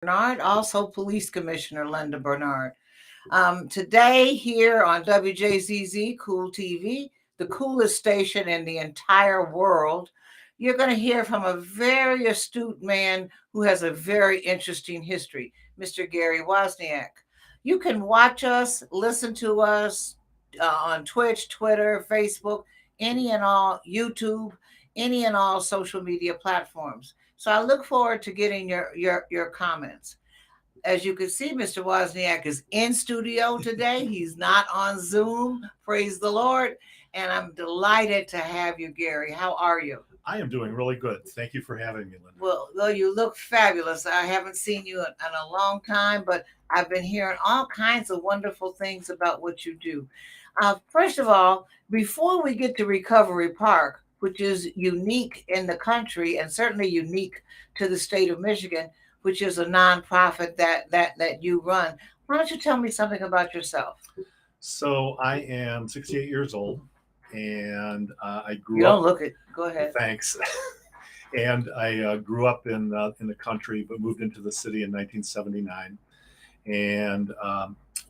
Bernard, also Police Commissioner Linda Bernard. Today, here on WJZZ Cool TV, the coolest station in the entire world, you're going to hear from a very astute man who has a very interesting history, Mr. Gary Wozniak. You can watch us, listen to us on Twitch, Twitter, Facebook, any and all, YouTube, any and all social media platforms. So I look forward to getting your comments. As you can see, Mr. Wozniak is in studio today. He's not on Zoom. Praise the Lord. And I'm delighted to have you, Gary. How are you? I am doing really good. Thank you for having me, Linda. Well, you look fabulous. I haven't seen you in a long time, but I've been hearing all kinds of wonderful things about what you do. First of all, before we get to Recovery Park, which is unique in the country and certainly unique to the state of Michigan, which is a nonprofit that you run, why don't you tell me something about yourself? So I am 68 years old, and I You grew don't up. look it. Go ahead. Thanks. And I grew up in the country, but moved into the city in 1979, and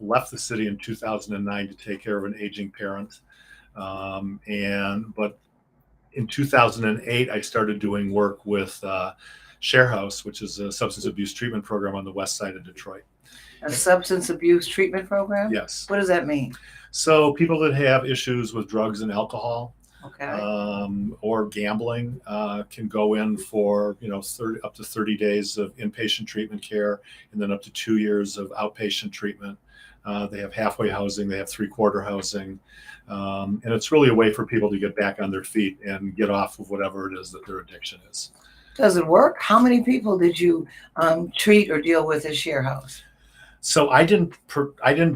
left the city in 2009 to take care of an aging parent. But in 2008, I started doing work with Share House, which is a substance abuse treatment program on the west side of Detroit. A substance abuse treatment program? Yes. What does that mean? So people that have issues with drugs and alcohol, Okay. or gambling can go in for up to 30 days of inpatient treatment care, and then up to 2 years of outpatient treatment. They have halfway housing, they have three-quarter housing, and it's really a way for people to get back on their feet and get off of whatever it is that their addiction is. Does it work? How many people did you treat or deal with at Share House? So I didn't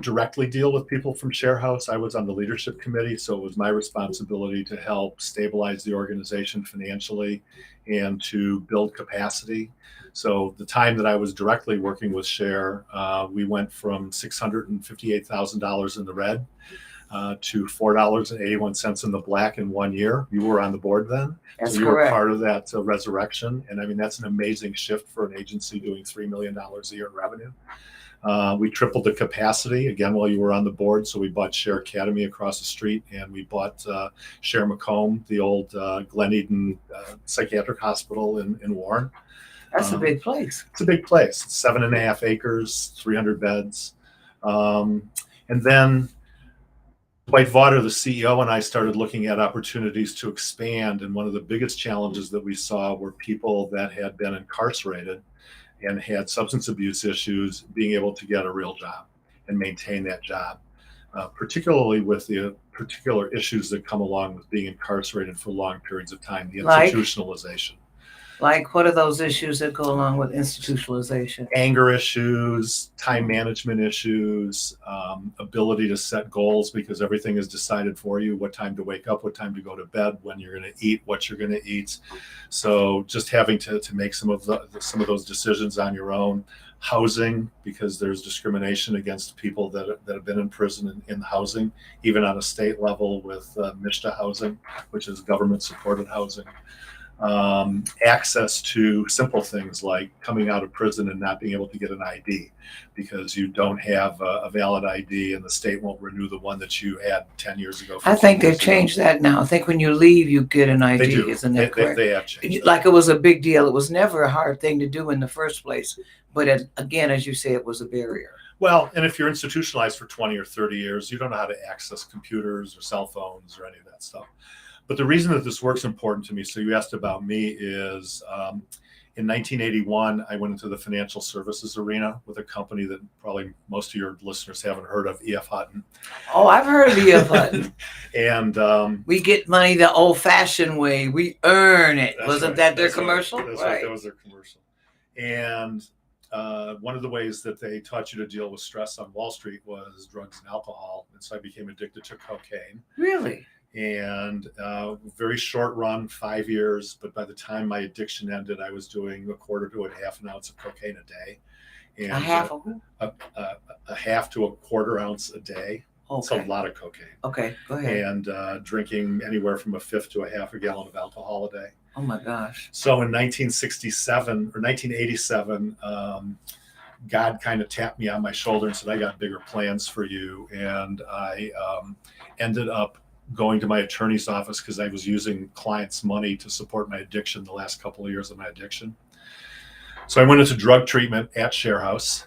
directly deal with people from Share House. I was on the leadership committee, so it was my responsibility to help stabilize the organization financially and to build capacity. So the time that I was directly working with Share, we went from $658,000 in the red to $4.81 in the black in 1 year. You were on the board then. That's So you correct. were part of that resurrection. And I mean, that's an amazing shift for an agency doing $3 million a year in revenue. We tripled the capacity again while you were on the board. So we bought Share Academy across the street, and we bought Share Macomb, the old Glen Eden Psychiatric Hospital in Warren. That's a big place. It's a big place. It's 7.5 acres, 300 beds. And then Dwight Vaughter, the CEO, and I started looking at opportunities to expand. And one of the biggest challenges that we saw were people that had been incarcerated and had substance abuse issues being able to get a real job and maintain that job, particularly with the particular issues that come along with being incarcerated for long periods of time, the Like? institutionalization. Like, what are those issues that go along with institutionalization? Anger issues, time management issues, ability to set goals because everything is decided for you, what time to wake up, what time to go to bed, when you're going to eat, what you're going to eat. So just having to make some of those decisions on your own. Housing, because there's discrimination against people that have been in prison in housing, even on a state level with MISHDA housing, which is government supported housing. Access to simple things like coming out of prison and not being able to get an ID because you don't have a valid ID and the state won't renew the one that you had 10 years ago. I think they've changed that now. I think when you leave, you get an ID. They do. Isn't that correct? They have changed. Like it was a big deal. It was never a hard thing to do in the first place. But again, as you say, it was a barrier. Well, and if you're institutionalized for 20 or 30 years, you don't know how to access computers or cell phones or any of that stuff. But the reason that this work's important to me, so you asked about me, is in 1981, I went into the financial services arena with a company that probably most of your listeners haven't heard of, E.F. Hutton. Oh, I've heard of E.F. Hutton. And we get money the old-fashioned way. We earn it. Wasn't right. that their That's commercial? Right. That's right. That was their commercial. And one of the ways that they taught you to deal with stress on Wall Street was drugs and alcohol. And so I became addicted to cocaine. Really? And very short run, 5 years. But by the time my addiction ended, I was doing a quarter to a half an ounce of cocaine a day. And a half a half to a quarter ounce a day. Okay. It's a lot of cocaine. Okay, go ahead. And drinking anywhere from a fifth to a half a gallon of alcohol a day. Oh my gosh. So in 1967 or 1987, God kind of tapped me on my shoulder and said, I got bigger plans for you. And I ended up going to my attorney's office because I was using clients' money to support my addiction the last couple of years of my addiction. So I went into drug treatment at Share House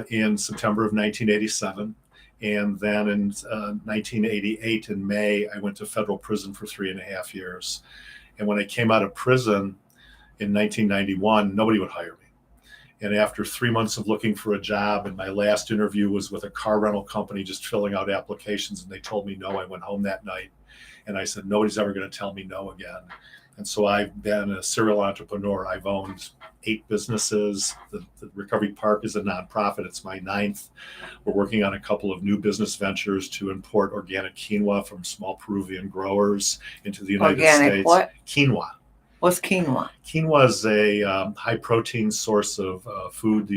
in September of 1987. And then in 1988, in May, I went to federal prison for 3.5 years. And when I came out of prison in 1991, nobody would hire me. And after 3 months of looking for a job, and my last interview was with a car rental company, just filling out applications, and they told me no, I went home that night. And I said, nobody's ever going to tell me no again. And so I've been a serial entrepreneur. I've owned 8 businesses. The Recovery Park is a nonprofit. It's my 9th. We're working on a couple of new business ventures to import organic quinoa from small Peruvian growers into the United States. What? Quinoa. What's quinoa? Quinoa is a high protein source of food.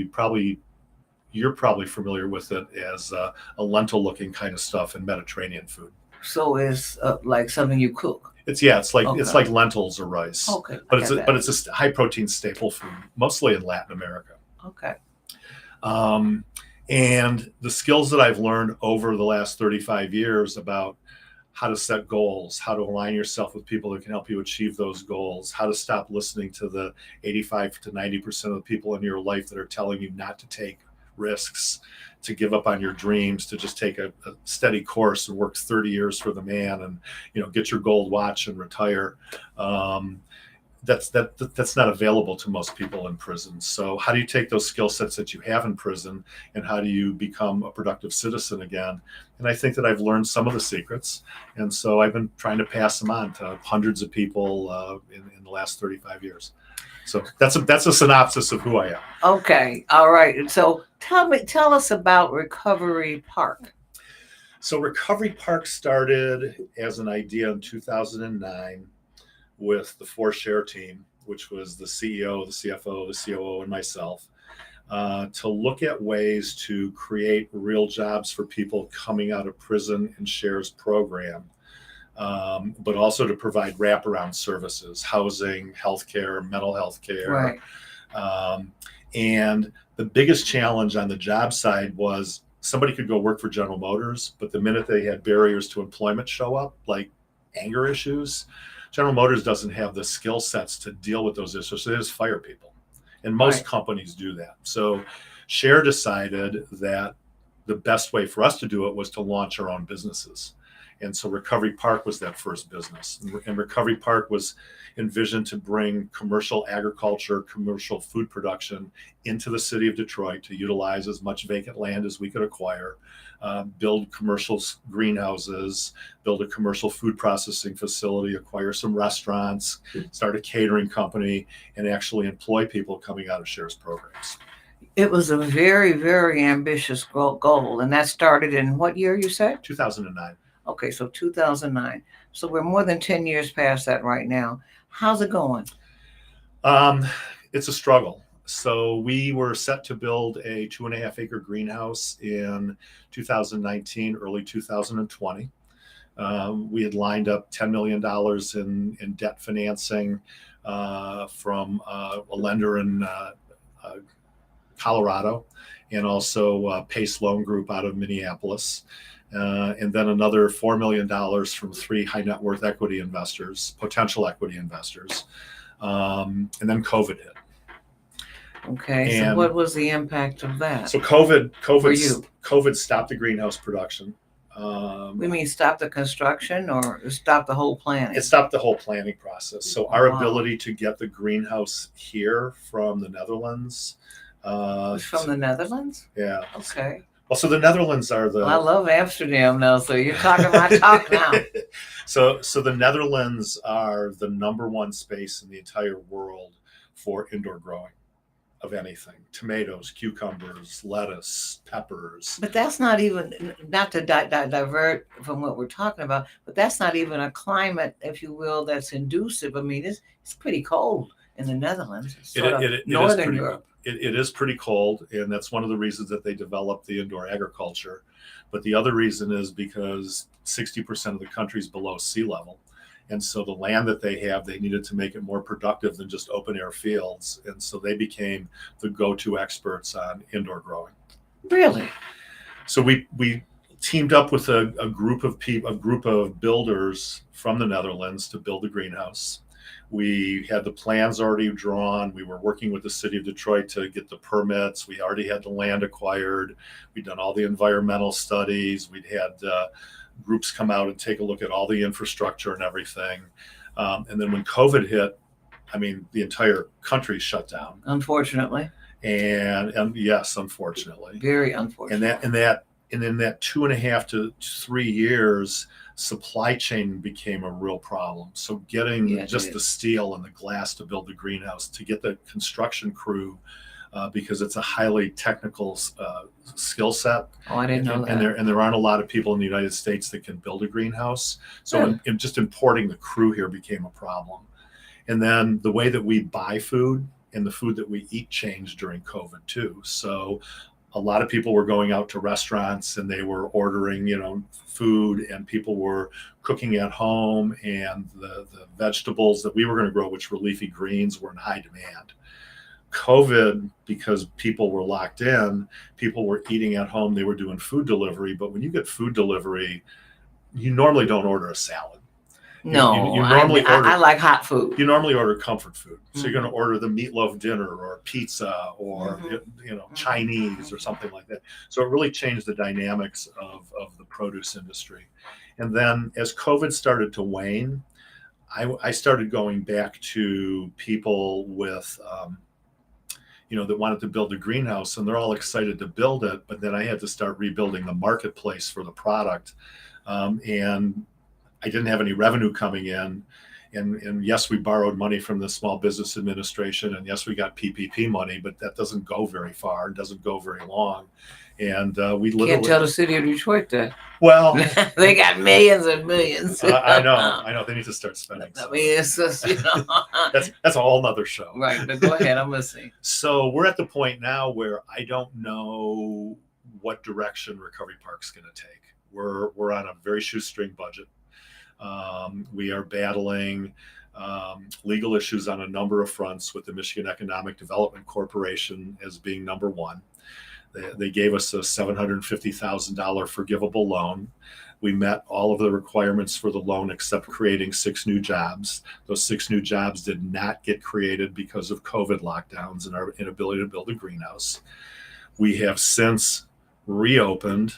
You're probably familiar with it as a lentil looking kind of stuff in Mediterranean food. So it's like something you cook. It's like lentils or rice. Okay. But it's a high protein staple food, mostly in Latin America. Okay. And the skills that I've learned over the last 35 years about how to set goals, how to align yourself with people that can help you achieve those goals, how to stop listening to the 85 to 90% of the people in your life that are telling you not to take risks, to give up on your dreams, to just take a steady course and work 30 years for the man and get your gold watch and retire. That's not available to most people in prison. So how do you take those skill sets that you have in prison and how do you become a productive citizen again? And I think that I've learned some of the secrets. And so I've been trying to pass them on to hundreds of people in the last 35 years. So that's a synopsis of who I am. Okay. All right. So tell us about Recovery Park. So Recovery Park started as an idea in 2009 with the 4Share team, which was the CEO, the CFO, the COO, and myself, to look at ways to create real jobs for people coming out of prison and Share's program, but also to provide wraparound services, housing, healthcare, mental health care. Right. And the biggest challenge on the job side was somebody could go work for General Motors, but the minute they had barriers to employment show up, like anger issues, General Motors doesn't have the skill sets to deal with those issues, so they just fire people. And most companies do that. So Share decided that the best way for us to do it was to launch our own businesses. And so Recovery Park was that first business. And Recovery Park was envisioned to bring commercial agriculture, commercial food production into the city of Detroit to utilize as much vacant land as we could acquire, build commercial greenhouses, build a commercial food processing facility, acquire some restaurants, start a catering company, and actually employ people coming out of Share's programs. It was a very, very ambitious goal. And that started in what year, you said? 2009. Okay, so 2009. So we're more than 10 years past that right now. How's it going? It's a struggle. So we were set to build a 2.5 acre greenhouse in 2019, early 2020. We had lined up $10 million in debt financing from a lender in Colorado, and also Pace Loan Group out of Minneapolis. And then another $4 million from 3 high net worth equity investors, potential equity investors. And then COVID hit. Okay, so what was the impact of that? So COVID stopped the greenhouse production. We mean stop the construction or stop the whole planning? It stopped the whole planning process. So our ability to get the greenhouse here from the Netherlands. From the Netherlands? Yeah. Okay. Well, so the Netherlands are I love Amsterdam now, so you're talking my talk now. So the Netherlands are the #1 space in the entire world for indoor growing of anything: tomatoes, cucumbers, lettuce, peppers. But that's not even, not to divert from what we're talking about, but that's not even a climate, if you will, that's conducive. I mean, it's pretty cold in the Netherlands. It's northern Europe. It is pretty cold, and that's one of the reasons that they developed the indoor agriculture. But the other reason is because 60% of the country is below sea level. And so the land that they have, they needed to make it more productive than just open air fields. And so they became the go-to experts on indoor growing. Really? So we teamed up with a group of people, a group of builders from the Netherlands to build the greenhouse. We had the plans already drawn. We were working with the city of Detroit to get the permits. We already had the land acquired. We'd done all the environmental studies. We'd had groups come out and take a look at all the infrastructure and everything. And then when COVID hit, I mean, the entire country shut down. Unfortunately. And yes, unfortunately. Very unfortunate. And in that 2.5 to 3 years, supply chain became a real problem. So getting just the steel and the glass to build the greenhouse, to get the construction crew, because it's a highly technical skill set. Oh, I didn't know that. And there aren't a lot of people in the United States that can build a greenhouse. So just importing the crew here became a problem. And then the way that we buy food and the food that we eat changed during COVID too. So a lot of people were going out to restaurants and they were ordering, food, and people were cooking at home, and the vegetables that we were going to grow, which were leafy greens, were in high demand. COVID, because people were locked in, people were eating at home, they were doing food delivery. But when you get food delivery, you normally don't order a salad. No, you normally I like hot food. You normally order comfort food. So you're going to order the meatloaf dinner or pizza or Chinese or something like that. So it really changed the dynamics of the produce industry. And then as COVID started to wane, I started going back to people with that wanted to build a greenhouse, and they're all excited to build it. But then I had to start rebuilding the marketplace for the product. And I didn't have any revenue coming in. And yes, we borrowed money from the Small Business Administration, and yes, we got PPP money, but that doesn't go very far. It doesn't go very long. And we literally can't tell the city of Detroit that. Well, they got millions and millions. I know. They need to start spending. I mean, it's just, that's a whole nother show. Right, but go ahead. I'm listening. So we're at the point now where I don't know what direction Recovery Park's going to take. We're on a very shoestring budget. We are battling legal issues on a number of fronts, with the Michigan Economic Development Corporation as being number one. They gave us a $750,000 forgivable loan. We met all of the requirements for the loan except creating 6 new jobs. Those 6 new jobs did not get created because of COVID lockdowns and our inability to build a greenhouse. We have since reopened.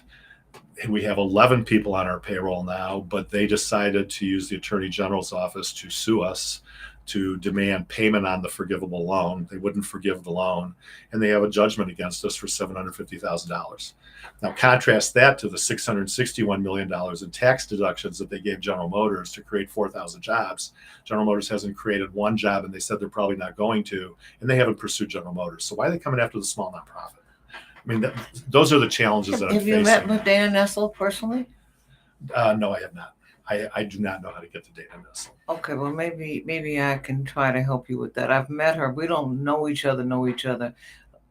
We have 11 people on our payroll now, but they decided to use the Attorney General's office to sue us to demand payment on the forgivable loan. They wouldn't forgive the loan, and they have a judgment against us for $750,000. Now, contrast that to the $661 million in tax deductions that they gave General Motors to create 4,000 jobs. General Motors hasn't created one job, and they said they're probably not going to, and they haven't pursued General Motors. So why are they coming after the small nonprofit? I mean, those are the challenges that I'm facing. Have you met with Dana Nessel personally? No, I have not. I do not know how to get to Dana Nessel. Okay, well, maybe I can try to help you with that. I've met her. We don't know each other,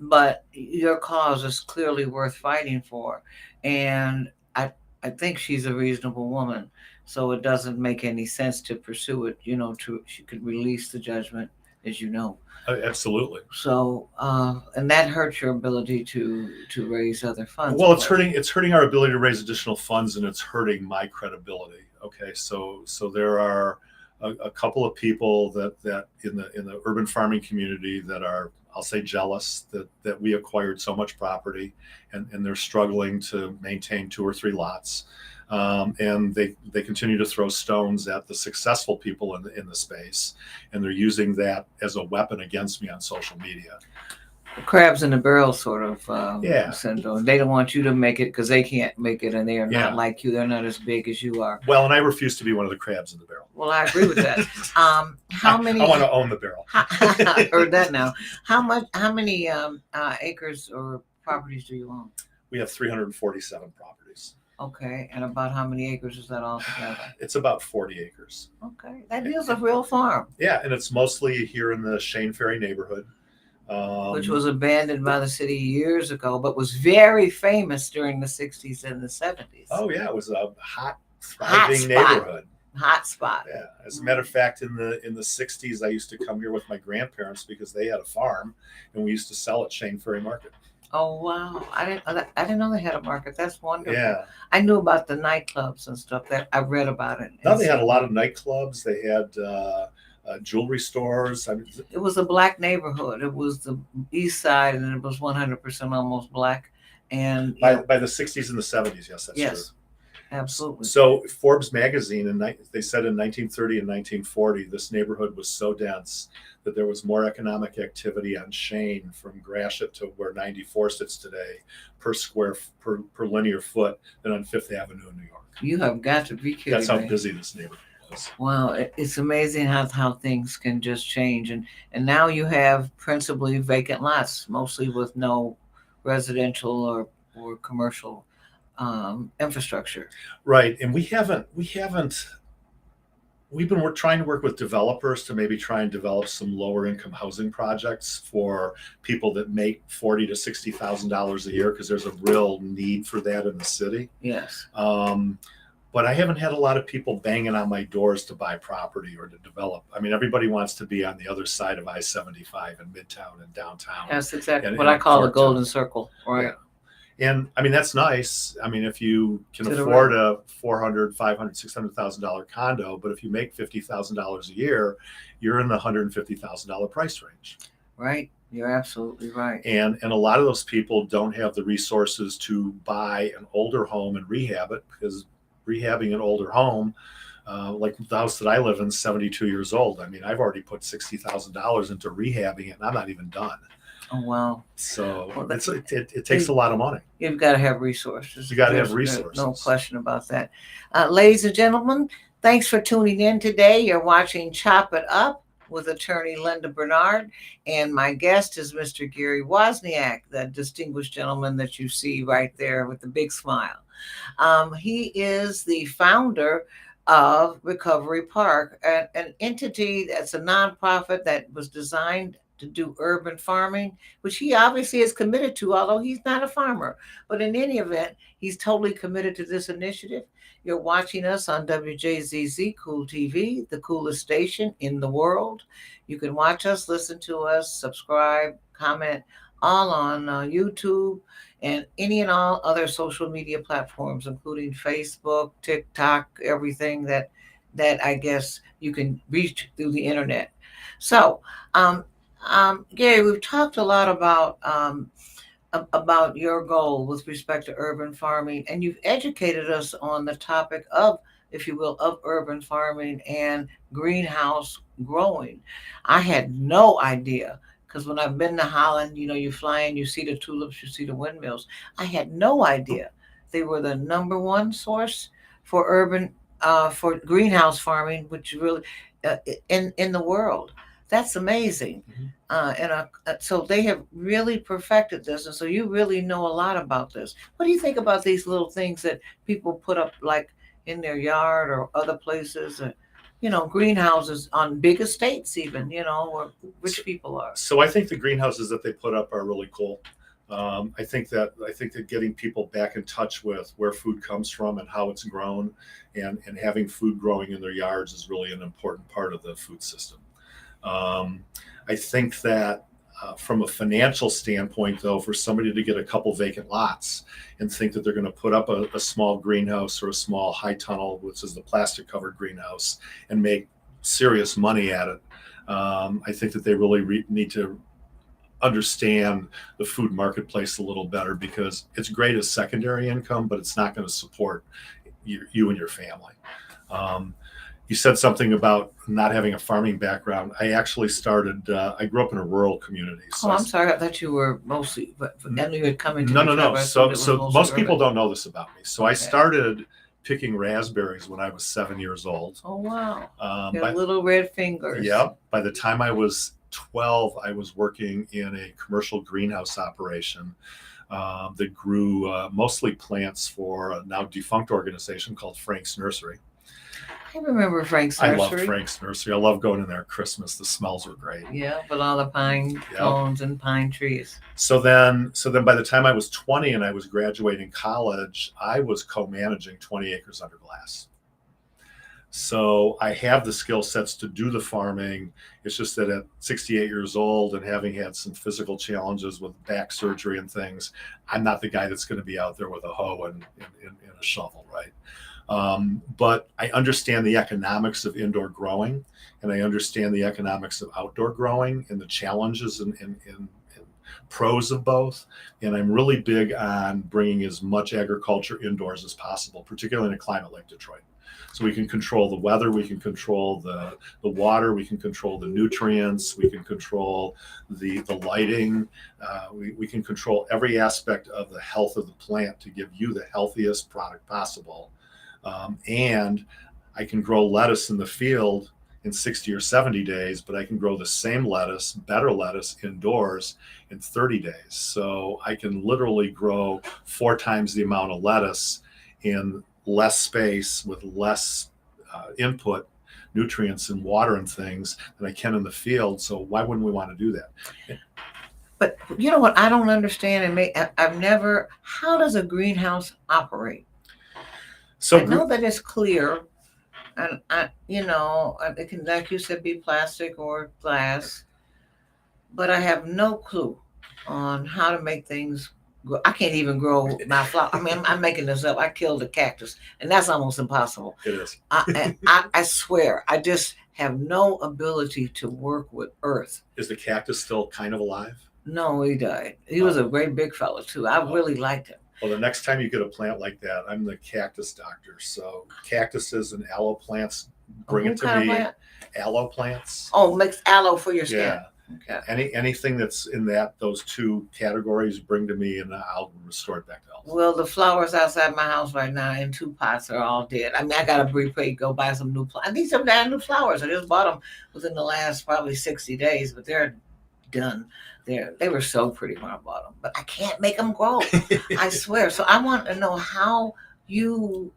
but your cause is clearly worth fighting for. And I think she's a reasonable woman. So it doesn't make any sense to pursue it, she could release the judgment, as you know. Absolutely. So, and that hurts your ability to raise other funds. Well, it's hurting our ability to raise additional funds, and it's hurting my credibility. Okay, so there are a couple of people that in the urban farming community that are, I'll say, jealous that we acquired so much property, and they're struggling to maintain 2 or 3 lots. And they continue to throw stones at the successful people in the space, and they're using that as a weapon against me on social media. Crabs in the barrel sort of syndrome. They don't want you to make it because they can't make it, and they are not like you. They're not as big as you are. Well, and I refuse to be one of the crabs in the barrel. Well, I agree with that. How many? I want to own the barrel. I heard that now. How many acres or properties do you own? We have 347 properties. Okay, and about how many acres is that altogether? It's about 40 acres. Okay, that is a real farm. Yeah, and it's mostly here in the Shane Ferry neighborhood. Which was abandoned by the city years ago, but was very famous during the 60s and the 70s. Oh, yeah, it was a hot, thriving neighborhood. hot spot. Yeah. As a matter of fact, in the 60s, I used to come here with my grandparents because they had a farm, and we used to sell at Shane Ferry Market. Oh wow! I didn't know they had a market. That's wonderful. Yeah. I knew about the nightclubs and stuff. That I read about it. No, they had a lot of nightclubs. They had jewelry stores. I mean, It was a black neighborhood. It was the east side, and it was 100% almost black. And by the 60s and the 70s, yes, that's true. Absolutely. So Forbes magazine, they said in 1930 and 1940, this neighborhood was so dense that there was more economic activity on Shane from Gratiot to where 94 sits today per linear foot than on Fifth Avenue in New York. You have got to be kidding. That's how me. busy this neighborhood was. Wow, it's amazing how things can just change. And now you have principally vacant lots, mostly with no residential or commercial infrastructure. Right, and we've been trying to work with developers to maybe try and develop some lower income housing projects for people that make $40,000 to $60,000 a year, because there's a real need for that in the city. Yes. But I haven't had a lot of people banging on my doors to buy property or to develop. I mean, everybody wants to be on the other side of I-75 in Midtown and downtown. That's exactly what I call the golden circle. Right. Yeah. And I mean, that's nice. I mean, if you can afford a $400,000, $500,000, $600,000 condo, but if you make $50,000 a year, you're in the $150,000 price range. Right. You're absolutely right. And a lot of those people don't have the resources to buy an older home and rehab it, because rehabbing an older home, like the house that I live in, 72 years old. I mean, I've already put $60,000 into rehabbing it, and I'm not even done. Oh, wow. So it takes a lot of money. You've got to have resources. You got to have resources. No question about that. Ladies and gentlemen, thanks for tuning in today. You're watching Chop It Up with attorney Linda Bernard, and my guest is Mr. Gary Wozniak, the distinguished gentleman that you see right there with the big smile. He is the founder of Recovery Park, an entity that's a nonprofit that was designed to do urban farming, which he obviously is committed to, although he's not a farmer. But in any event, he's totally committed to this initiative. You're watching us on Wjzz Cool TV, the coolest station in the world. You can watch us, listen to us, subscribe, comment, all on YouTube and any and all other social media platforms, including Facebook, TikTok, everything that I guess you can reach through the internet. So, Gary, we've talked a lot about your goal with respect to urban farming, and you've educated us on the topic of, if you will, of urban farming and greenhouse growing. I had no idea, because when I've been to Holland, you fly in, you see the tulips, you see the windmills. I had no idea they were the number one source for urban, for greenhouse farming, which really in the world. That's amazing. Mm-hmm. So they have really perfected this. And so you really know a lot about this. What do you think about these little things that people put up, like in their yard or other places, greenhouses on big estates even, where rich people are? So I think the greenhouses that they put up are really cool. I think that getting people back in touch with where food comes from and how it's grown, and having food growing in their yards is really an important part of the food system. I think that from a financial standpoint, though, for somebody to get a couple vacant lots and think that they're going to put up a small greenhouse or a small high tunnel, which is the plastic covered greenhouse, and make serious money at it, I think that they really need to understand the food marketplace a little better, because it's great as secondary income, but it's not going to support you and your family. You said something about not having a farming background. I actually started, I grew up in a rural community. So I'm sorry. I thought you were mostly, but I knew you had come into No. So most people don't know this about me. So I started picking raspberries when I was 7 years old. Oh, wow. Your little red fingers. Yeah. By the time I was 12, I was working in a commercial greenhouse operation that grew mostly plants for a now defunct organization called Frank's Nursery. I remember Frank's Nursery. I love Frank's Nursery. I love going in there at Christmas. The smells were great. Yeah, with all the pine cones and pine trees. So then by the time I was 20 and I was graduating college, I was co-managing 20 acres under glass. So I have the skill sets to do the farming. It's just that at 68 years old and having had some physical challenges with back surgery and things, I'm not the guy that's going to be out there with a hoe and a shovel, right? But I understand the economics of indoor growing, and I understand the economics of outdoor growing and the challenges and pros of both. And I'm really big on bringing as much agriculture indoors as possible, particularly in a climate like Detroit. So we can control the weather, we can control the water, we can control the nutrients, we can control the lighting, we can control every aspect of the health of the plant to give you the healthiest product possible. And I can grow lettuce in the field in 60 or 70 days, but I can grow the same lettuce, better lettuce indoors in 30 days. So I can literally grow 4 times the amount of lettuce in less space with less input, nutrients and water and things than I can in the field. So why wouldn't we want to do that? But you know what I don't understand, and I've never, how does a greenhouse operate? So I know that it's clear, and it can, like you said, be plastic or glass, but I have no clue on how to make things grow. I can't even grow my flower. I mean, I'm making this up. I killed a cactus, and that's almost impossible. It is. I swear, I just have no ability to work with earth. Is the cactus still kind of alive? No, he died. He was a great big fella too. I really liked him. Well, the next time you get a plant like that, I'm the cactus doctor. So cactuses and aloe plants, bring it to me. Aloe plants. Oh, makes aloe for your skin. Yeah. Okay. Anything that's in those 2 categories, bring to me, and I'll restore it back to health. Well, the flowers outside my house right now in 2 pots are all dead. I mean, I got to prepaid go buy some new plants. I need some damn new flowers. I just bought them within the last probably 60 days, but they're done. They were so pretty when I bought them, but I can't make them grow. I swear. So I want to know how you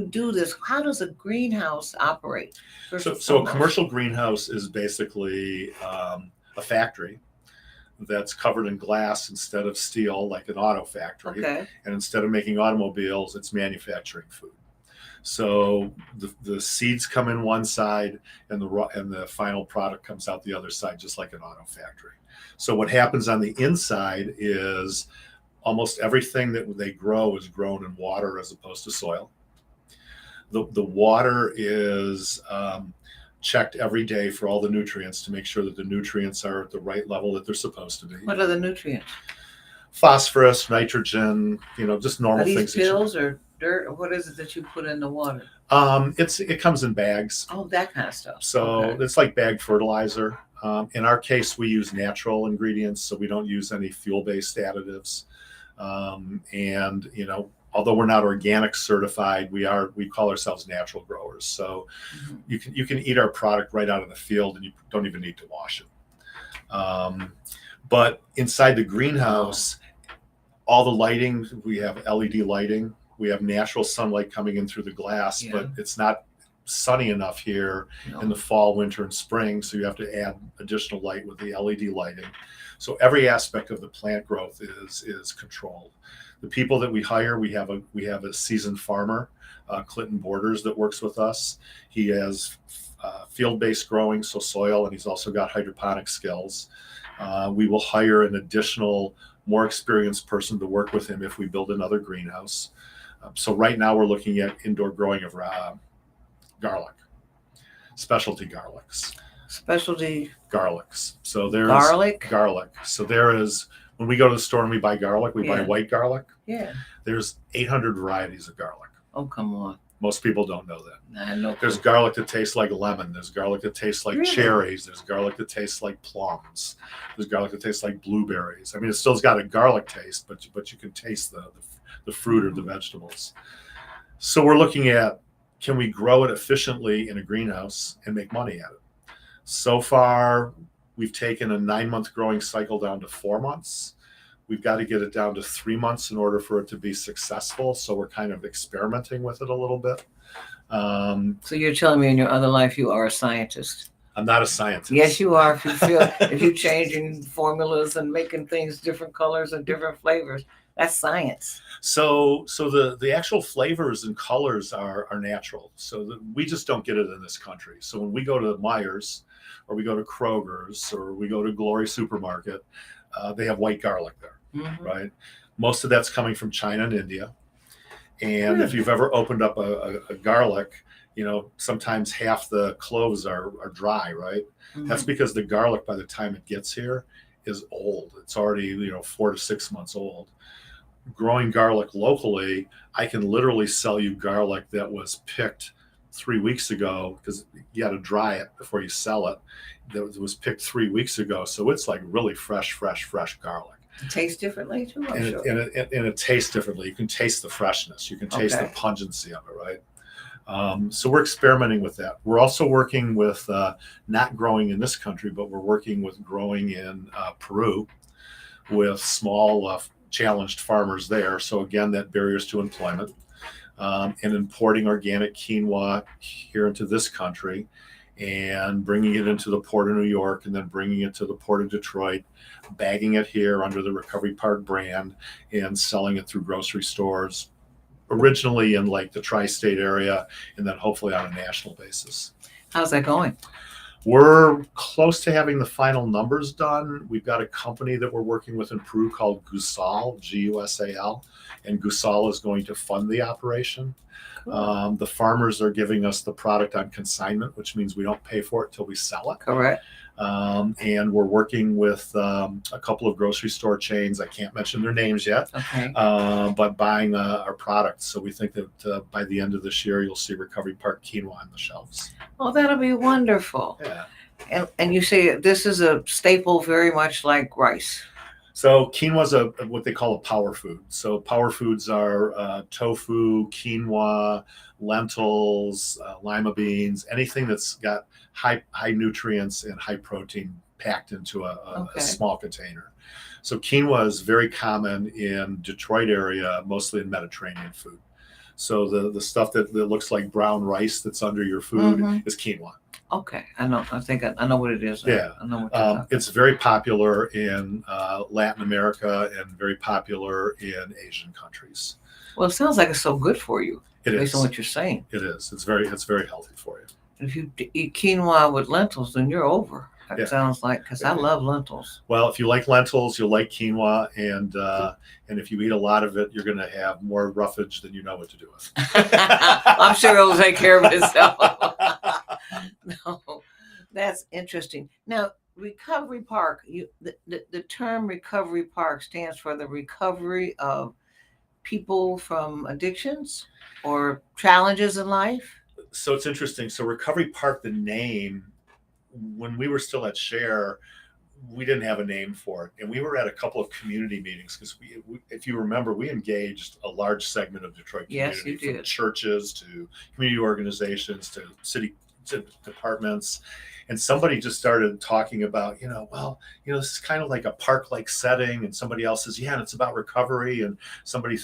do this. How does a greenhouse operate? So a commercial greenhouse is basically a factory that's covered in glass instead of steel, like an auto factory. Okay. And instead of making automobiles, it's manufacturing food. So the seeds come in one side, and the final product comes out the other side, just like an auto factory. So what happens on the inside is almost everything that they grow is grown in water as opposed to soil. The water is checked every day for all the nutrients to make sure that the nutrients are at the right level that they're supposed to be. What are the nutrients? Phosphorus, nitrogen, just normal are these things. Pills or dirt, or what is it that you put in the water? It comes in bags. Oh, that kind of stuff. So It's like bag fertilizer. In our case, we use natural ingredients, so we don't use any fuel-based additives. And although we're not organic certified, we call ourselves natural growers. So you can eat our product right out of the field, and you don't even need to wash it. But inside the greenhouse, all the lighting, we have LED lighting. We have natural sunlight coming in through the glass, but it's not sunny enough here in the fall, winter, and spring. So you have to add additional light with the LED lighting. So every aspect of the plant growth is controlled. The people that we hire, we have a seasoned farmer, Clinton Borders, that works with us. He has field-based growing, so soil, and he's also got hydroponic skills. We will hire an additional, more experienced person to work with him if we build another greenhouse. So right now we're looking at indoor growing of garlic, specialty garlics. Specialty garlics. So there's garlic. So there is, when we go to the store and we buy garlic, we buy white garlic. Yeah. There's 800 varieties of garlic. Oh, come on. Most people don't know that. I know. There's garlic that tastes like lemon. There's garlic that tastes like cherries. There's garlic that tastes like plums. There's garlic that tastes like blueberries. I mean, it still's got a garlic taste, but you can taste the fruit or the vegetables. So we're looking at, can we grow it efficiently in a greenhouse and make money at it? So far, we've taken a 9-month growing cycle down to 4 months. We've got to get it down to 3 months in order for it to be successful. So we're kind of experimenting with it a little bit. So you're telling me in your other life you are a scientist? I'm not a scientist. Yes, you are. If you're changing formulas and making things different colors and different flavors, that's science. So the actual flavors and colors are natural. So we just don't get it in this country. So when we go to Myers, or we go to Kroger's, or we go to Glory Supermarket, they have white garlic there, right? Most of that's coming from China and India. And if you've ever opened up a garlic, sometimes half the cloves are dry, right? That's because the garlic, by the time it gets here, is old. It's already 4 to 6 months old. Growing garlic locally, I can literally sell you garlic that was picked 3 weeks ago, because you got to dry it before you sell it. That was picked 3 weeks ago, so it's like really fresh garlic. It tastes differently too, I'm sure. And it tastes differently. You can taste the freshness. You can taste the pungency of it, right? So we're experimenting with that. We're also working with not growing in this country, but we're working with growing in Peru with small challenged farmers there. So again, that barriers to employment, and importing organic quinoa here into this country and bringing it into the Port of New York, and then bringing it to the Port of Detroit, bagging it here under the Recovery Park brand, and selling it through grocery stores, originally in like the tri-state area, and then hopefully on a national basis. How's that going? We're close to having the final numbers done. We've got a company that we're working with in Peru called Gusal, Gusal, and Gusal is going to fund the operation. Cool. The farmers are giving us the product on consignment, which means we don't pay for it till we sell it. Correct. And we're working with a couple of grocery store chains. I can't mention their names yet, but buying our products. So we think that by the end of this year, you'll see Recovery Park quinoa on the shelves. Oh, that'll be wonderful. Yeah. And you say this is a staple, very much like rice. So quinoa is what they call a power food. So power foods are tofu, quinoa, lentils, lima beans, anything that's got high nutrients and high protein packed into a small container. So quinoa is very common in Detroit area, mostly in Mediterranean food. So the stuff that looks like brown rice that's under your food is quinoa. Okay, I know. I think I know what it is. Yeah, I know what it's very popular in Latin America and very popular in Asian countries. Well, it sounds like it's so good for you. Based on what you're saying. It is. It's very healthy for you. If you eat quinoa with lentils, then you're over. It sounds like, because I love lentils. Well, if you like lentils, you'll like quinoa, and if you eat a lot of it, you're going to have more roughage than you know what to do with. I'm sure it'll take care of itself. No, that's interesting. Now, Recovery Park, the term Recovery Park stands for the recovery of people from addictions or challenges in life. So it's interesting. So Recovery Park, the name, when we were still at Share, we didn't have a name for it. And we were at a couple of community meetings because we if you remember, we engaged a large segment of Detroit community. Yes, you did. From churches to community organizations to city departments. And somebody just started talking about, this is kind of like a park-like setting. And somebody else says, and it's about recovery. And somebody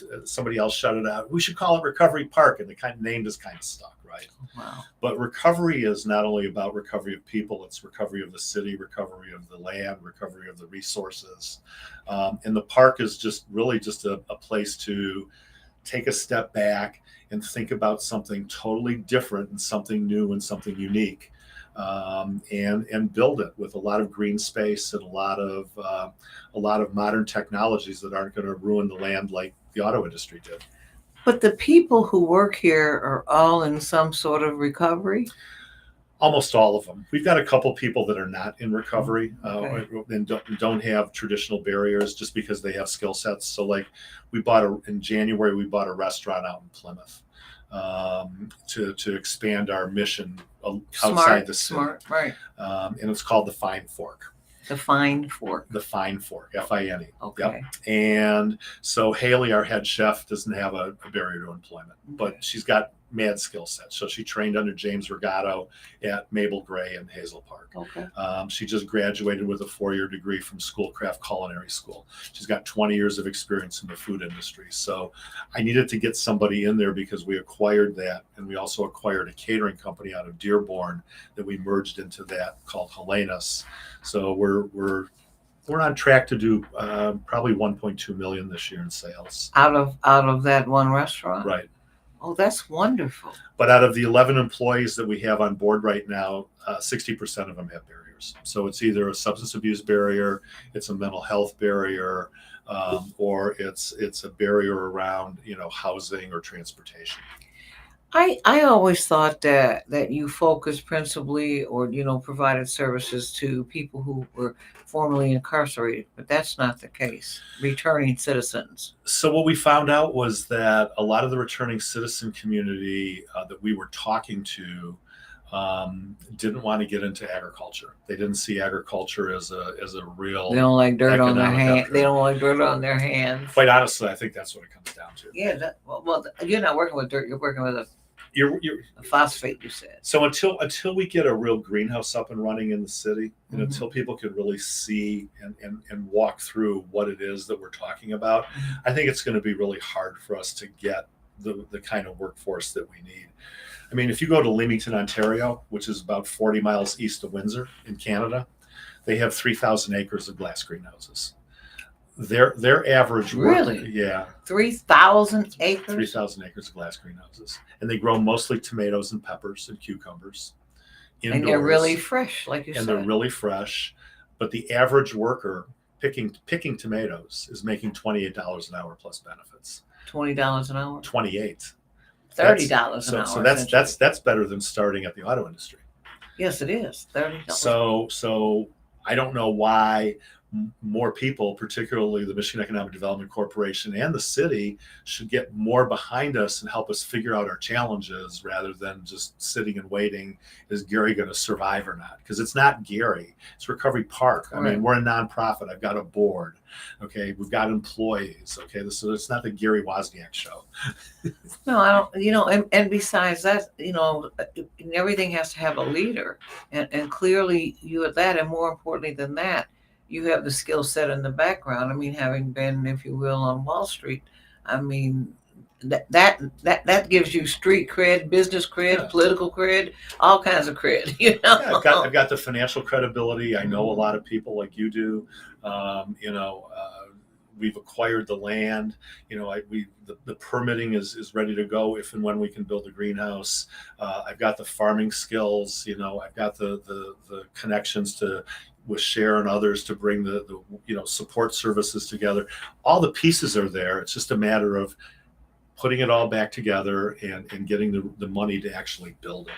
else shouted out, we should call it Recovery Park. And the name just kind of stuck, right? Wow. But recovery is not only about recovery of people, it's recovery of the city, recovery of the land, recovery of the resources. And the park is just really just a place to take a step back and think about something totally different and something new and something unique. And build it with a lot of green space and a lot of modern technologies that aren't going to ruin the land like the auto industry did. But the people who work here are all in some sort of recovery? Almost all of them. We've got a couple people that are not in recovery and don't have traditional barriers just because they have skill sets. So like in January, we bought a restaurant out in Plymouth to expand our mission outside the city. Smart, right. And it's called the Fine Fork. The Fine Fork. The Fine Fork, F-I-N-E. Okay. Yep. And so Haley, our head chef, doesn't have a barrier to employment, but she's got mad skill set. So she trained under James Regato at Mabel Gray in Hazel Park. Okay. She just graduated with a 4-year degree from Schoolcraft Culinary School. She's got 20 years of experience in the food industry. So I needed to get somebody in there because we acquired that, and we also acquired a catering company out of Dearborn that we merged into that called Helena's. So we're on track to do probably 1.2 million this year in sales. Out of that one restaurant? Right. Oh, that's wonderful. But out of the 11 employees that we have on board right now, 60% of them have barriers. So it's either a substance abuse barrier, it's a mental health barrier, or it's a barrier around, housing or transportation. I always thought that you focused principally or provided services to people who were formerly incarcerated, but that's not the case. Returning citizens. So what we found out was that a lot of the returning citizen community that we were talking to didn't want to get into agriculture. They didn't see agriculture as a real. They don't like dirt on their economic hands. outcome. They don't like dirt on their hands. Quite honestly, I think that's what it comes down to. Yeah. Well, you're not working with dirt. You're working with a You're phosphate, you said. So until we get a real greenhouse up and running in the city, and until people can really see and walk through what it is that we're talking about, I think it's going to be really hard for us to get the kind of workforce that we need. I mean, if you go to Leamington, Ontario, which is about 40 miles east of Windsor in Canada, they have 3,000 acres of glass greenhouses. Their average Really? Yeah. 3,000 acres? 3,000 acres of glass greenhouses. And they grow mostly tomatoes and peppers and cucumbers. Indoors. And they're really fresh, like you said. And they're really fresh. But the average worker picking tomatoes is making $28 an hour plus benefits. $20 an hour? $28. $30 an hour. So that's better than starting at the auto industry. Yes, it is. $30. So I don't know why more people, particularly the Michigan Economic Development Corporation and the city, should get more behind us and help us figure out our challenges rather than just sitting and waiting. Is Gary going to survive or not? Because it's not Gary. It's Recovery Park. I mean, we're a nonprofit. I've got a board. Okay, we've got employees. Okay, so it's not the Gary Wozniak show. No, I don't. And besides that, everything has to have a leader, and clearly you at that, and more importantly than that, you have the skill set in the background. I mean, having been, if you will, on Wall Street, I mean, that gives you street cred, business cred, political cred, all kinds of cred. Yeah, I've got the financial credibility. I know a lot of people like you do. We've acquired the land. The permitting is ready to go if and when we can build a greenhouse. I've got the farming skills. I've got the connections with Cher and others to bring the support services together. All the pieces are there. It's just a matter of putting it all back together and getting the money to actually build it.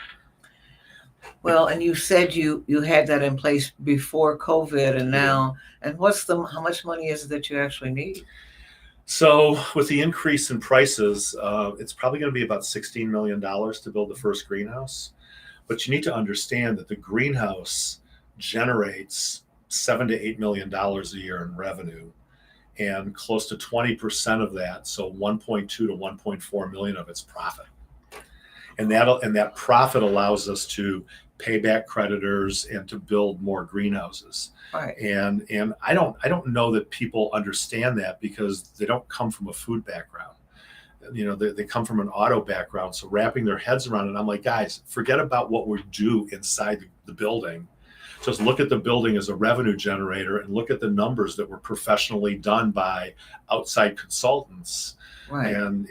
Well, and you said you had that in place before COVID, and now, and how much money is it that you actually need? So with the increase in prices, it's probably going to be about $16 million to build the first greenhouse. But you need to understand that the greenhouse generates $7 to $8 million a year in revenue, and close to 20% of that, so 1.2 to 1.4 million of its profit. And that profit allows us to pay back creditors and to build more greenhouses. Right. And I don't know that people understand that because they don't come from a food background. They come from an auto background. So wrapping their heads around it, I'm like, guys, forget about what we do inside the building. Just look at the building as a revenue generator and look at the numbers that were professionally done by outside consultants. Right. And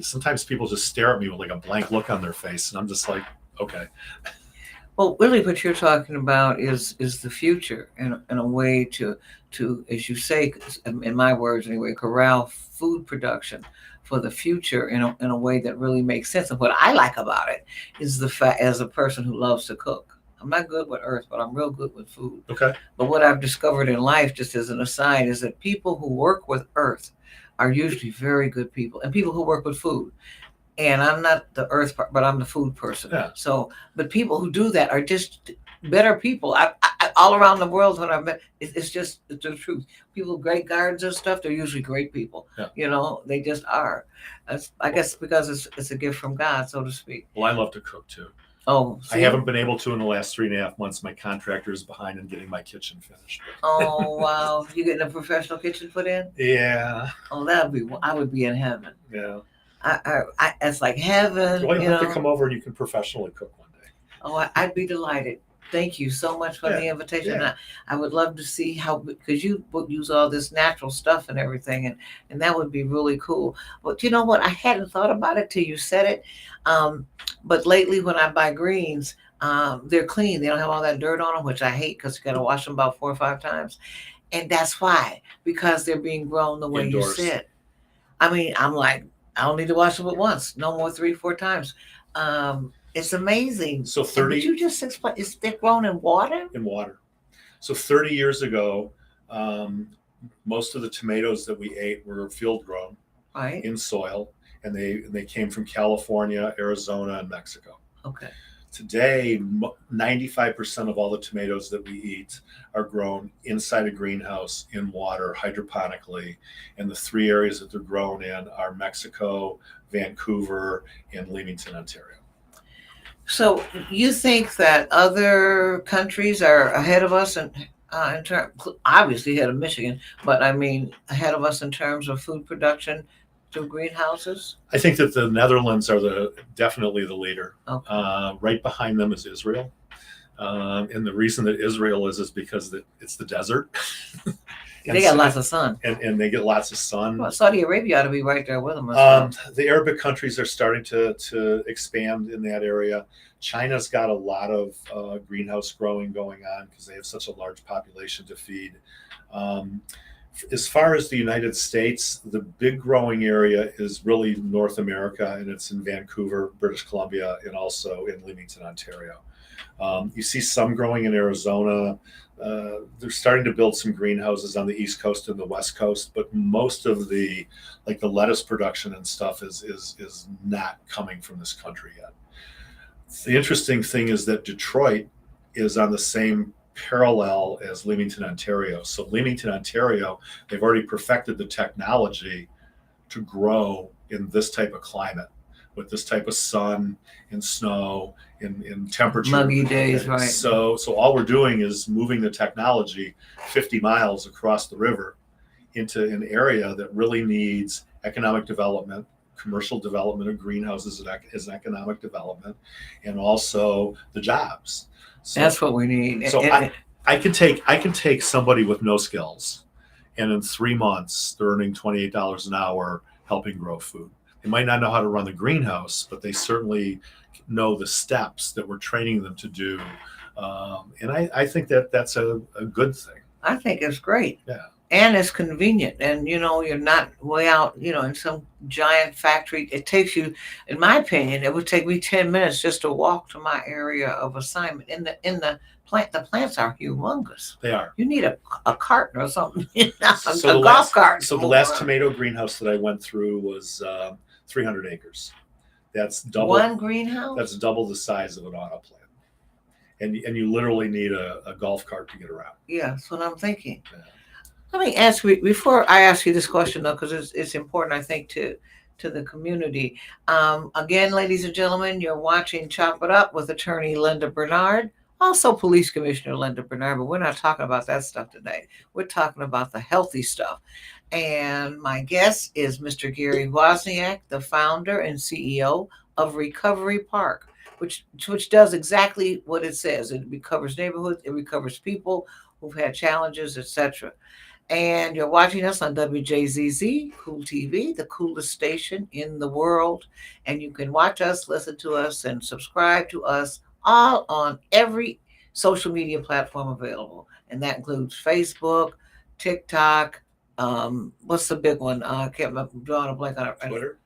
sometimes people just stare at me with like a blank look on their face, and I'm just like, okay. Well, really, what you're talking about is the future, in a way to, as you say, in my words anyway, corral food production for the future in a way that really makes sense. And what I like about it is the fact, as a person who loves to cook, I'm not good with earth, but I'm real good with food. Okay. But what I've discovered in life, just as an aside, is that people who work with earth are usually very good people, and people who work with food. And I'm not the earth part, but I'm the food person. Yeah. So, but people who do that are just better people. All around the world when I've met, it's just it's the truth. People, great gardens and stuff, they're usually great people. Yeah. You know, they just are. I guess because it's a gift from God, so to speak. Well, I love to cook too. Oh, I haven't been able to in the last 3.5 months. My contractor is behind in getting my kitchen finished. Oh wow, you getting a professional kitchen put in? Yeah. Oh, that would be. I would be in heaven. Yeah. It's like heaven. Well, you'll have to come over and you can professionally cook one day. Oh, I'd be delighted. Thank you so much for the invitation. Yeah. I would love to see how, because you use all this natural stuff and everything, and that would be really cool. But you know what? I hadn't thought about it till you said it. But lately, when I buy greens, they're clean. They don't have all that dirt on them, which I hate because you got to wash them about 4 or 5 times. And that's why, because they're being grown the way Indoors. you said. I mean, I'm like, I don't need to wash them but once, no more 3, 4 times. It's amazing. So 30. Did you just explain? Is they grown in water? In water. So 30 years ago, most of the tomatoes that we ate were field grown, right, in soil, and they came from California, Arizona, and Mexico. Okay. Today, 95% of all the tomatoes that we eat are grown inside a greenhouse in water hydroponically, and the 3 areas that they're grown in are Mexico, Vancouver, and Leamington, Ontario. So you think that other countries are ahead of us in terms, obviously ahead of Michigan, but I mean ahead of us in terms of food production through greenhouses? I think that the Netherlands are definitely the leader. Okay. Right behind them is Israel. And the reason that Israel is because it's the desert. They got lots of sun. And they get lots of sun. Well, Saudi Arabia ought to be right there with them. The Arabic countries are starting to expand in that area. China's got a lot of greenhouse growing going on because they have such a large population to feed. As far as the United States, the big growing area is really North America, and it's in Vancouver, British Columbia, and also in Leamington, Ontario. You see some growing in Arizona. They're starting to build some greenhouses on the East Coast and the West Coast, but most of the lettuce production and stuff is not coming from this country yet. The interesting thing is that Detroit is on the same parallel as Leamington, Ontario. So Leamington, Ontario, they've already perfected the technology to grow in this type of climate, with this type of sun and snow and temperature. Muggy days, right. So all we're doing is moving the technology 50 miles across the river into an area that really needs economic development, commercial development of greenhouses as economic development, and also the jobs. So, that's what we need. So I can take somebody with no skills, and in 3 months they're earning $28 an hour helping grow food. They might not know how to run the greenhouse, but they certainly know the steps that we're training them to do. And I think that's a good thing. I think it's great. Yeah. And it's convenient. And, you're not way out, in some giant factory. It takes you, in my opinion, it would take me 10 minutes just to walk to my area of assignment. In the plant, the plants are humongous. They are. You need a cart or something, So a golf cart. So the last tomato greenhouse that I went through was 300 acres. That's double. One greenhouse? That's double the size of an auto plant. And you literally need a golf cart to get around. Yeah, that's what I'm thinking. Yeah. Let me ask you, before I ask you this question, though, because it's important, I think, to the community. Again, ladies and gentlemen, you're watching Chop It Up with attorney Linda Bernard, also Police Commissioner Linda Bernard, but we're not talking about that stuff today. We're talking about the healthy stuff. And my guest is Mr. Gary Wozniak, the founder and CEO of Recovery Park, which does exactly what it says. It recovers neighborhoods, it recovers people who've had challenges, etc. And you're watching us on WJZZ Cool TV, the coolest station in the world. And you can watch us, listen to us, and subscribe to us all on every social media platform available. And that includes Facebook, TikTok. What's the big one? I can't remember, I'm drawing a blank on it. Twitter.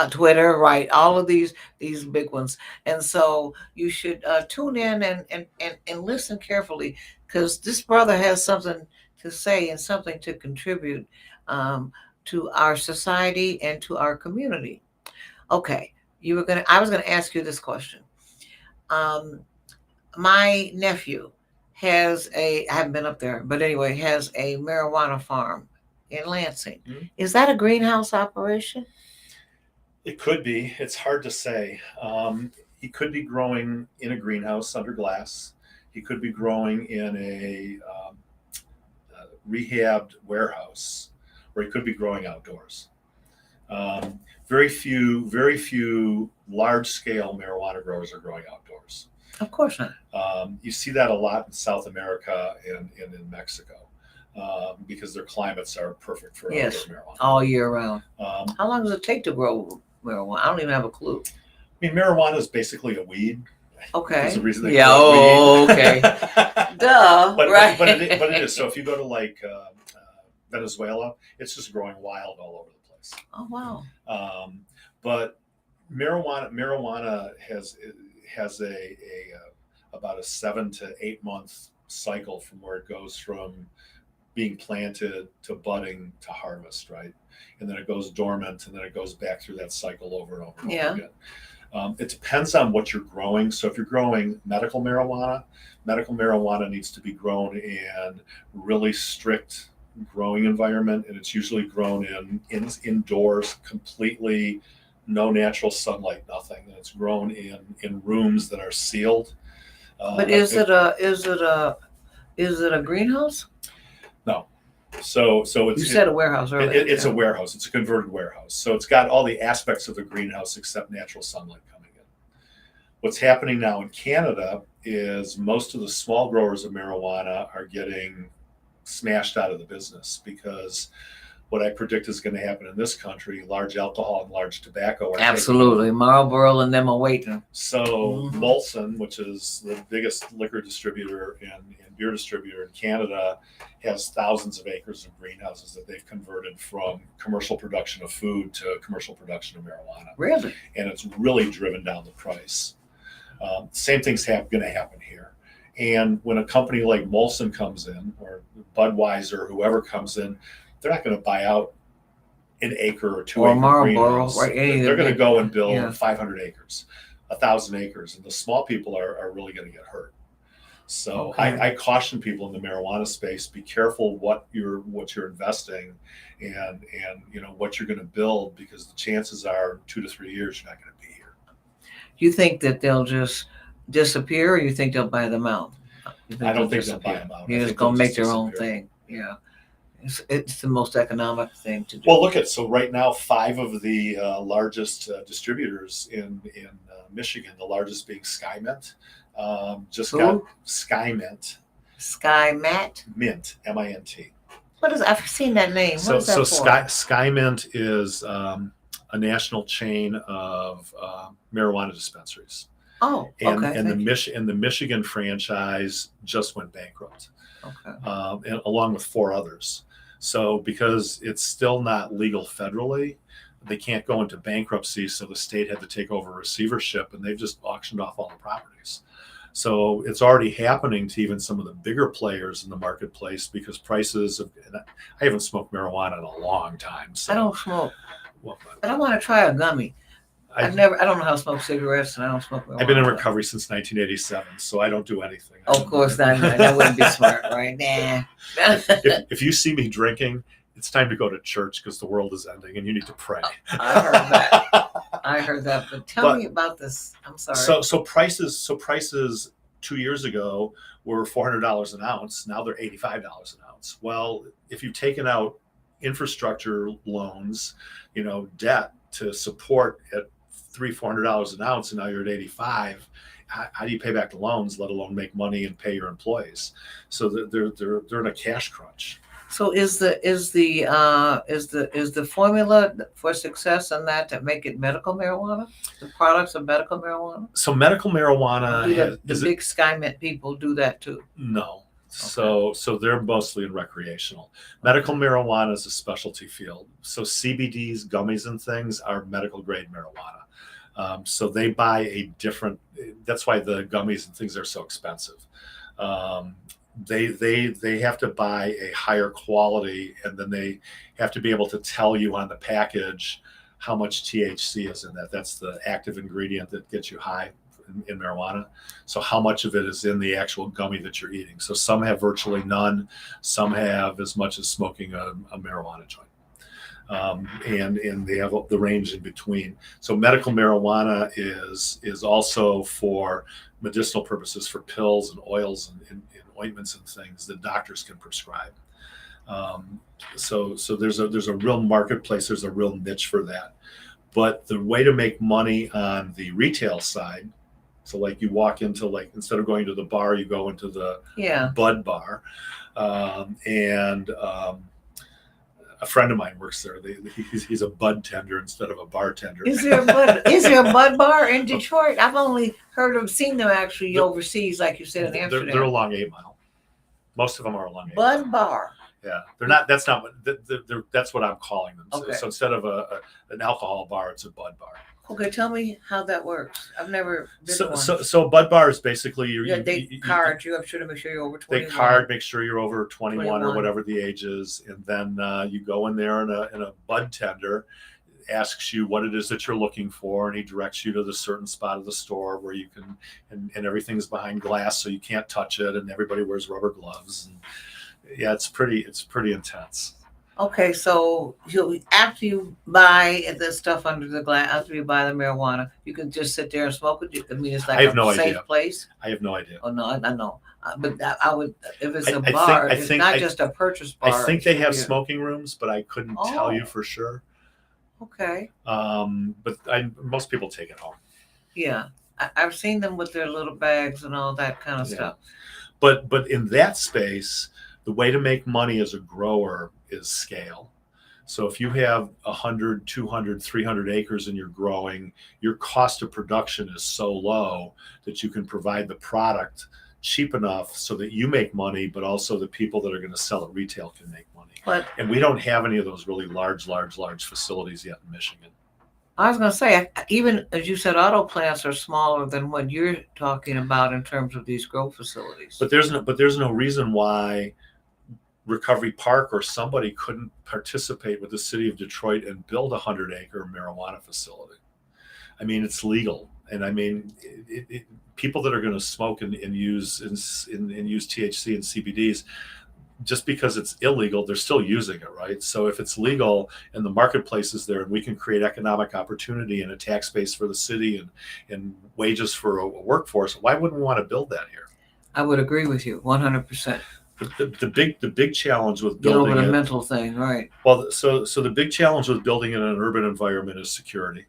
Twitter, right? All of these big ones. And so you should tune in and listen carefully, because this brother has something to say and something to contribute to our society and to our community. Okay, I was gonna ask you this question. my nephew has I haven't been up there, but anyway, has a marijuana farm in Lansing. Mhm. Is that a greenhouse operation? It could be. It's hard to say. He could be growing in a greenhouse under glass. He could be growing in a rehabbed warehouse, or he could be growing outdoors. Very few large scale marijuana growers are growing outdoors. Of course not. You see that a lot in South America and in Mexico because their climates are perfect for Yes, outdoor marijuana. all year round. Um, How long does it take to grow marijuana? I don't even have a clue. I mean, marijuana is basically a weed. Okay. There's a reason they Yeah. call it Oh, weed. okay. Duh. but, right. but it is. So if you go to like Venezuela, it's just growing wild all over the place. Oh wow. But marijuana has a about a 7 to 8 month cycle from where it goes from being planted to budding to harvest, right? And then it goes dormant, and then it goes back through that cycle over and over and Yeah. over again. It depends on what you're growing. So if you're growing medical marijuana needs to be grown in really strict growing environment, and it's usually grown indoors, completely no natural sunlight, nothing. And it's grown in rooms that are sealed. But is it a greenhouse? No. So You it's said a warehouse earlier. it's a warehouse. It's a converted warehouse. So it's got all the aspects of the greenhouse except natural sunlight coming in. What's happening now in Canada is most of the small growers of marijuana are getting smashed out of the business because what I predict is going to happen in this country, large alcohol and large tobacco are Absolutely. Marlboro and them are waiting. So Molson, which is the biggest liquor distributor and beer distributor in Canada, has thousands of acres of greenhouses that they've converted from commercial production of food to commercial production of marijuana. Really? And it's really driven down the price. Same thing's going to happen here. And when a company like Molson comes in, or Budweiser, whoever comes in, they're not going to buy out an acre or 2 Or acre Marlboro, greenhouse. right? They're going to go and build Yeah. 500 acres, 1,000 acres, and the small people are really going to get hurt. So Okay. I caution people in the marijuana space: be careful what you're investing, and what you're going to build, because the chances are 2 to 3 years you're not going to be here. You think that they'll just disappear, or you think they'll buy them out? I don't think they'll buy them out. You're I just think they'll gonna make their just own disappear. thing. Yeah. It's the most economic thing to do. Well, look at, so right now 5 of the largest distributors in Michigan, the largest being SkyMint, just Who? got SkyMint, Sky Matt. Mint, MINT. What is? I've seen that name. What So is that for? SkyMint is a national chain of marijuana dispensaries, Oh, and okay. and thank you. the Michigan franchise just went bankrupt, Okay. and along with 4 others. So because it's still not legal federally, they can't go into bankruptcy. So the state had to take over receivership, and they've just auctioned off all the properties. So it's already happening to even some of the bigger players in the marketplace, because prices of, and I haven't smoked marijuana in a long time. So I don't smoke, well, but I want to try a gummy. I don't know how to smoke cigarettes, and I don't smoke marijuana. I've been in recovery since 1987, so I don't do anything. Of course not. That wouldn't be smart, right? Nah. If you see me drinking, it's time to go to church, because the world is ending and you need to pray. I heard that. I heard that. But tell me about this. I'm sorry. So prices 2 years ago were $400 an ounce. Now they're $85 an ounce. Well, if you've taken out infrastructure loans, debt to support at $300-400 an ounce, and now you're at 85. How do you pay back the loans, let alone make money and pay your employees? So they're in a cash crunch. So is the formula for success in that to make it medical marijuana? The products of medical marijuana? So medical marijuana The big SkyMint people do that too. No. So they're mostly in recreational. Medical marijuana is a specialty field. So CBDs, gummies, and things are medical grade marijuana. So they buy a different. That's why the gummies and things are so expensive. They have to buy a higher quality, and then they have to be able to tell you on the package how much THC is in that. That's the active ingredient that gets you high in marijuana. So how much of it is in the actual gummy that you're eating? So some have virtually none. Some have as much as smoking a marijuana joint. And they have the range in between. So medical marijuana is also for medicinal purposes, for pills and oils and ointments and things that doctors can prescribe. So there's a real marketplace. There's a real niche for that. But the way to make money on the retail side, so like you walk into, like, instead of going to the bar, you go into the bud bar, and a friend of mine works there. He's a bud tender instead of a bartender. Is there a bud bar in Detroit? I've only seen them actually overseas, like you said, in Amsterdam. They're along 8 Mile. Most of them are along 8 Mile. Bud bar. Yeah, they're not. That's not what. That's what I'm calling them. Okay. So instead of an alcohol bar, it's a bud bar. Okay, tell me how that works. I've never been to one. So bud bar is basically they card you. I'm sure to make sure you're over 21. They card, make sure you're over 21 or whatever the age is, and then you go in there, and a bud tender asks you what it is that you're looking for, and he directs you to the certain spot of the store where you can, and everything's behind glass, so you can't touch it, and everybody wears rubber gloves. And yeah, it's pretty intense. Okay, so after you buy the stuff under the glass, after you buy the marijuana, you can just sit there and smoke it. I mean, it's like a safe place. I have no idea. Oh no, I know, but I would, if it's a bar, it's not just a purchase bar. I think they have smoking rooms, but I couldn't tell you for sure. Okay. But most people take it home. Yeah, I've seen them with their little bags and all that kind of stuff. But in that space, the way to make money as a grower is scale. So if you have 100, 200, 300 acres and you're growing, your cost of production is so low that you can provide the product cheap enough so that you make money, but also the people that are going to sell at retail can make money. And we don't have any of those really large facilities yet in Michigan. I was going to say, even as you said, auto plants are smaller than what you're talking about in terms of these grow facilities. But there's no reason why Recovery Park or somebody couldn't participate with the city of Detroit and build a 100-acre marijuana facility. I mean, it's legal, and I mean, people that are going to smoke and use THC and CBDs, just because it's illegal, they're still using it, right? So if it's legal and the marketplace is there, and we can create economic opportunity and a tax base for the city and wages for a workforce, why wouldn't we want to build that here? I would agree with you 100%. The big challenge with building a mental thing, right? Well, so the big challenge with building in an urban environment is security.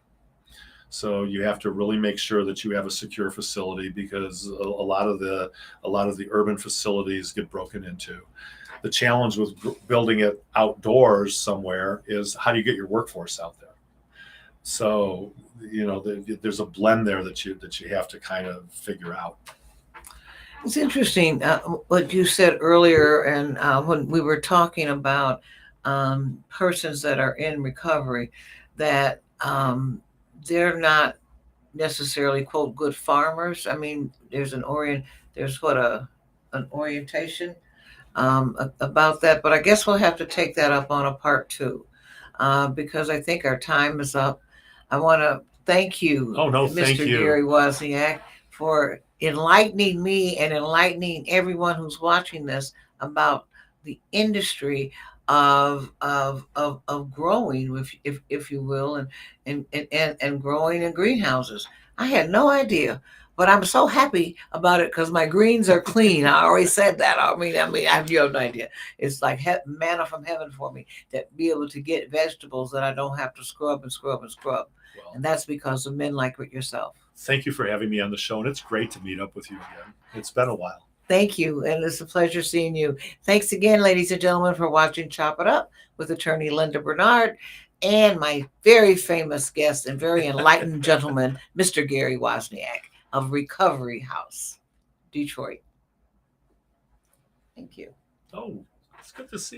So you have to really make sure that you have a secure facility, because a lot of the urban facilities get broken into. The challenge with building it outdoors somewhere is, how do you get your workforce out there? So there's a blend there that you have to kind of figure out. It's interesting what you said earlier, and when we were talking about persons that are in recovery, that they're not necessarily, quote, good farmers. I mean, there's an orientation about that, but I guess we'll have to take that up on a part 2 because I think our time is up. I want to thank you, Mr. Gary Wozniak, for enlightening me and enlightening everyone who's watching this about the industry of growing, if you will, and growing in greenhouses. I had no idea, but I'm so happy about it because my greens are clean. I already said that. I mean, I have no idea. It's like manna from heaven for me to be able to get vegetables that I don't have to scrub. Well, and that's because of men like yourself. Thank you for having me on the show, and it's great to meet up with you again. It's been a while. Thank you, and it's a pleasure seeing you. Thanks again, ladies and gentlemen, for watching Chop It Up with attorney Linda Bernard and my very famous guest and very enlightened gentleman, Mr. Gary Wozniak of Recovery House, Detroit. Thank you. Oh, it's good to see you.